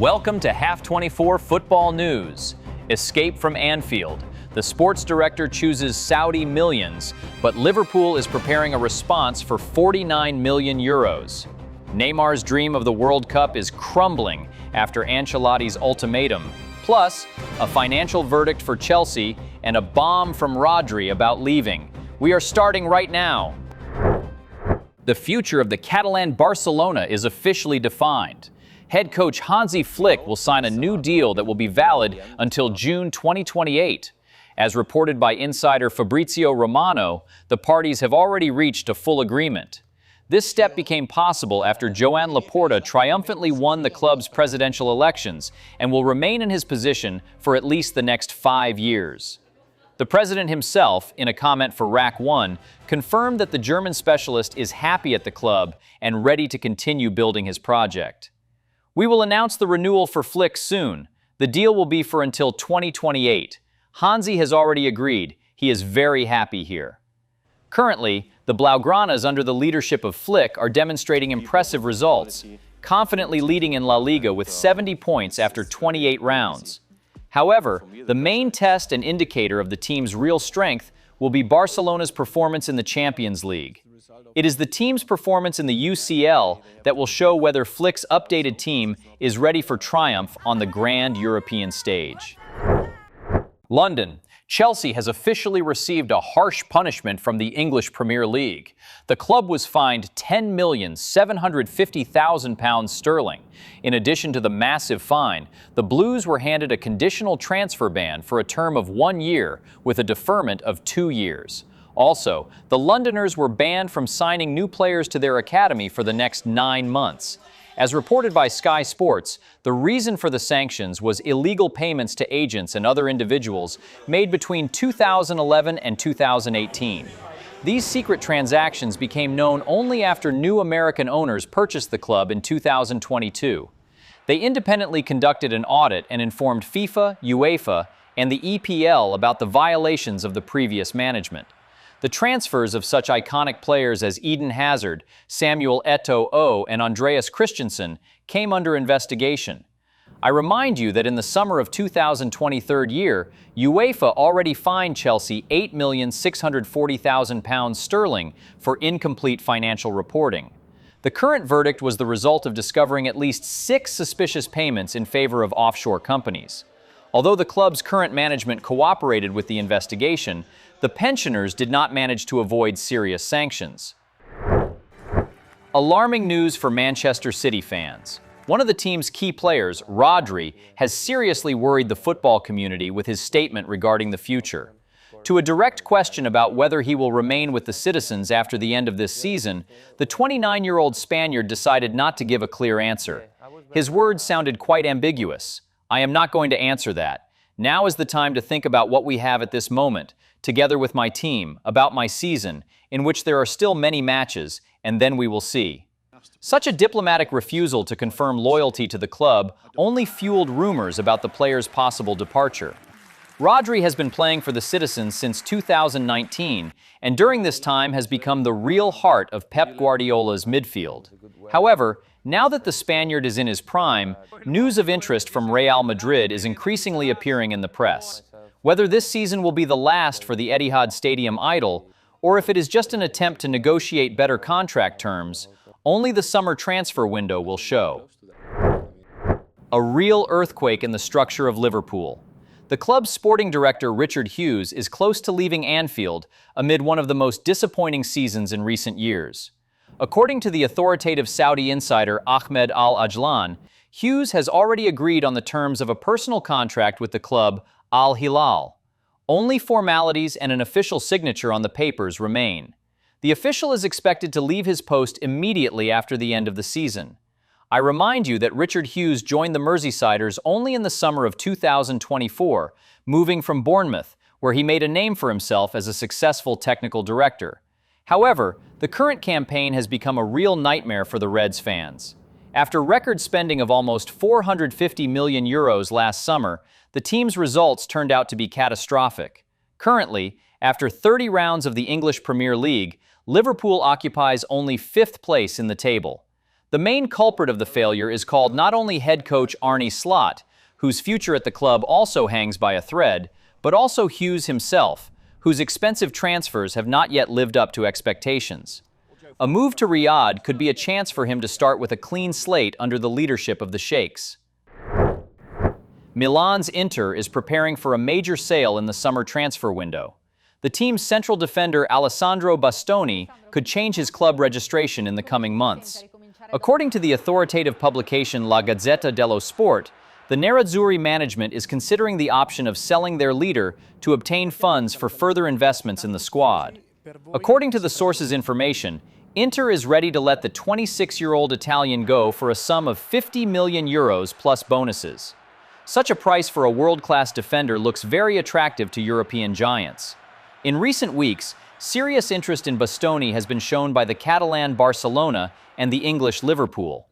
Welcome to Half 24 Football News. Escape from Anfield. The sports director chooses Saudi millions, but Liverpool is preparing a response for 49 million euros. Neymar's dream of the World Cup is crumbling after Ancelotti's ultimatum, plus a financial verdict for Chelsea and a bomb from RODRI about leaving. We are starting right now. The future of the Catalan Barcelona is officially defined. Head coach Hansi Flick will sign a new deal that will be valid until June 2028. As reported by insider Fabrizio Romano, the parties have already reached a full agreement. This step became possible after Joan Laporta triumphantly won the club's presidential elections and will remain in his position for at least the next 5 years. The president himself, in a comment for Rack 1, confirmed that the German specialist is happy at the club and ready to continue building his project. We will announce the renewal for Flick soon. The deal will be for until 2028. Hansi has already agreed. He is very happy here. Currently, the Blaugranas under the leadership of Flick are demonstrating impressive results, confidently leading in La Liga with 70 points after 28 rounds. However, the main test and indicator of the team's real strength will be Barcelona's performance in the Champions League. It is the team's performance in the UCL that will show whether Flick's updated team is ready for triumph on the grand European stage. London. Chelsea has officially received a harsh punishment from the English Premier League. The club was fined £10,750,000 sterling. In addition to the massive fine, the Blues were handed a conditional transfer ban for a term of 1 year with a deferment of 2 years. Also, the Londoners were banned from signing new players to their academy for the next 9 months. As reported by Sky Sports, the reason for the sanctions was illegal payments to agents and other individuals made between 2011 and 2018. These secret transactions became known only after new American owners purchased the club in 2022. They independently conducted an audit and informed FIFA, UEFA, and the EPL about the violations of the previous management. The transfers of such iconic players as Eden Hazard, Samuel Eto'o, and Andreas Christensen came under investigation. I remind you that in the summer of 2023, UEFA already fined Chelsea £8,640,000 sterling for incomplete financial reporting. The current verdict was the result of discovering at least 6 suspicious payments in favor of offshore companies. Although the club's current management cooperated with the investigation, the pensioners did not manage to avoid serious sanctions. Alarming news for Manchester City fans. One of the team's key players, RODRI, has seriously worried the football community with his statement regarding the future. To a direct question about whether he will remain with the citizens after the end of this season, the 29-year-old Spaniard decided not to give a clear answer. His words sounded quite ambiguous. "I am not going to answer that. Now is the time to think about what we have at this moment, together with my team, about my season, in which there are still many matches, and then we will see." Such a diplomatic refusal to confirm loyalty to the club only fueled rumors about the player's possible departure. RODRI has been playing for the citizens since 2019, and during this time has become the real heart of Pep Guardiola's midfield. However, now that the Spaniard is in his prime, news of interest from Real Madrid is increasingly appearing in the press. Whether this season will be the last for the Etihad Stadium idol, or if it is just an attempt to negotiate better contract terms, only the summer transfer window will show. A real earthquake in the structure of Liverpool. The club's sporting director Richard Hughes is close to leaving Anfield amid one of the most disappointing seasons in recent years. According to the authoritative Saudi insider Ahmed Al-Ajlan, Hughes has already agreed on the terms of a personal contract with the club Al Hilal. Only formalities and an official signature on the papers remain. The official is expected to leave his post immediately after the end of the season. I remind you that Richard Hughes joined the Merseysiders only in the summer of 2024, moving from Bournemouth, where he made a name for himself as a successful technical director. However, the current campaign has become a real nightmare for the Reds fans. After record spending of almost €450 million last summer, the team's results turned out to be catastrophic. Currently, after 30 rounds of the English Premier League, Liverpool occupies only 5th place in the table. The main culprit of the failure is called not only head coach Arne Slot, whose future at the club also hangs by a thread, but also Hughes himself, whose expensive transfers have not yet lived up to expectations. A move to Riyadh could be a chance for him to start with a clean slate under the leadership of the Sheikhs. Milan's Inter is preparing for a major sale in the summer transfer window. The team's central defender Alessandro Bastoni could change his club registration in the coming months. According to the authoritative publication La Gazzetta dello Sport, the Nerazzurri management is considering the option of selling their leader to obtain funds for further investments in the squad. According to the source's information, Inter is ready to let the 26-year-old Italian go for a sum of 50 million euros plus bonuses. Such a price for a world-class defender looks very attractive to European giants. In recent weeks, serious interest in Bastoni has been shown by the Catalan Barcelona and the English Liverpool.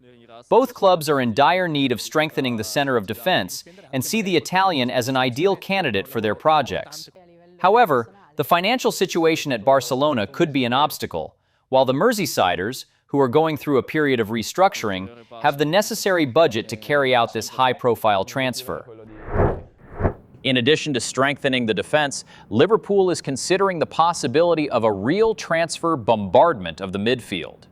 Both clubs are in dire need of strengthening the center of defense and see the Italian as an ideal candidate for their projects. However, the financial situation at Barcelona could be an obstacle, while the Merseysiders, who are going through a period of restructuring, have the necessary budget to carry out this high-profile transfer. In addition to strengthening the defense, Liverpool is considering the possibility of a real transfer bombardment of the midfield.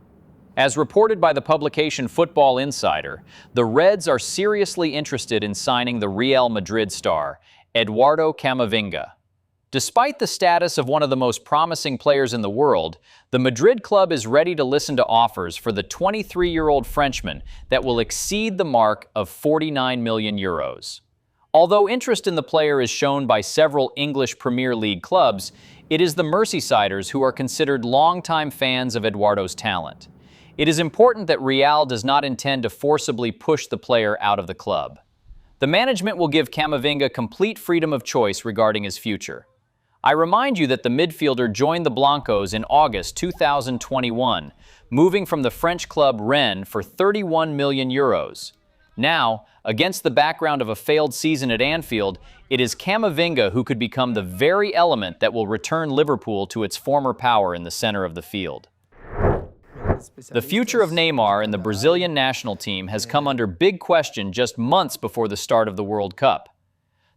As reported by the publication Football Insider, the Reds are seriously interested in signing the Real Madrid star, Eduardo Camavinga. Despite the status of one of the most promising players in the world, the Madrid club is ready to listen to offers for the 23-year-old Frenchman that will exceed the mark of 49 million euros. Although interest in the player is shown by several English Premier League clubs, it is the Merseysiders who are considered longtime fans of Eduardo's talent. It is important that Real does not intend to forcibly push the player out of the club. The management will give Camavinga complete freedom of choice regarding his future. I remind you that the midfielder joined the Blancos in August 2021, moving from the French club Rennes for 31 million euros. Now, against the background of a failed season at Anfield, it is Camavinga who could become the very element that will return Liverpool to its former power in the center of the field. The future of Neymar in the Brazilian national team has come under big question just months before the start of the World Cup.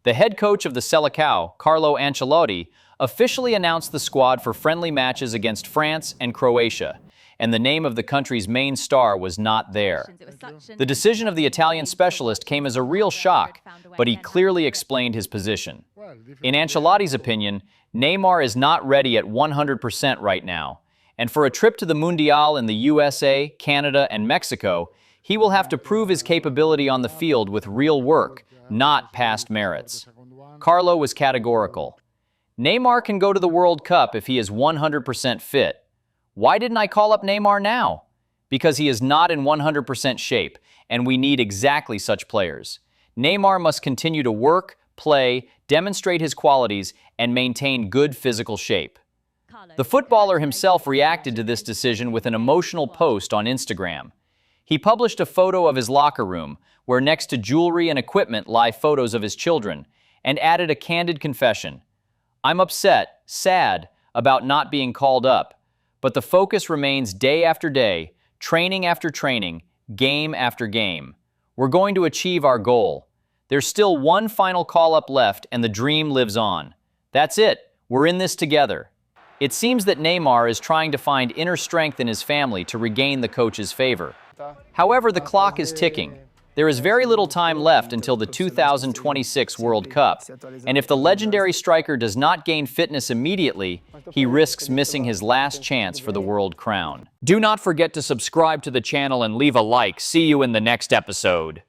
The head coach of the Seleção, Carlo Ancelotti, officially announced the squad for friendly matches against France and Croatia, and the name of the country's main star was not there. The decision of the Italian specialist came as a real shock, but he clearly explained his position. In Ancelotti's opinion, Neymar is not ready at 100% right now, and for a trip to the Mundial in the USA, Canada, and Mexico, he will have to prove his capability on the field with real work, not past merits. Carlo was categorical. Neymar can go to the World Cup if he is 100% fit. Why didn't I call up Neymar now? Because he is not in 100% shape, and we need exactly such players. Neymar must continue to work, play, demonstrate his qualities, and maintain good physical shape. The footballer himself reacted to this decision with an emotional post on Instagram. He published a photo of his locker room, where next to jewelry and equipment lie photos of his children, and added a candid confession. "I'm upset, sad, about not being called up. But the focus remains day after day, training after training, game after game. We're going to achieve our goal. There's still one final call-up left and the dream lives on. That's it. We're in this together." It seems that Neymar is trying to find inner strength in his family to regain the coach's favor. However, the clock is ticking. There is very little time left until the 2026 World Cup, and if the legendary striker does not gain fitness immediately, he risks missing his last chance for the world crown. Do not forget to subscribe to the channel and leave a like. See you in the next episode.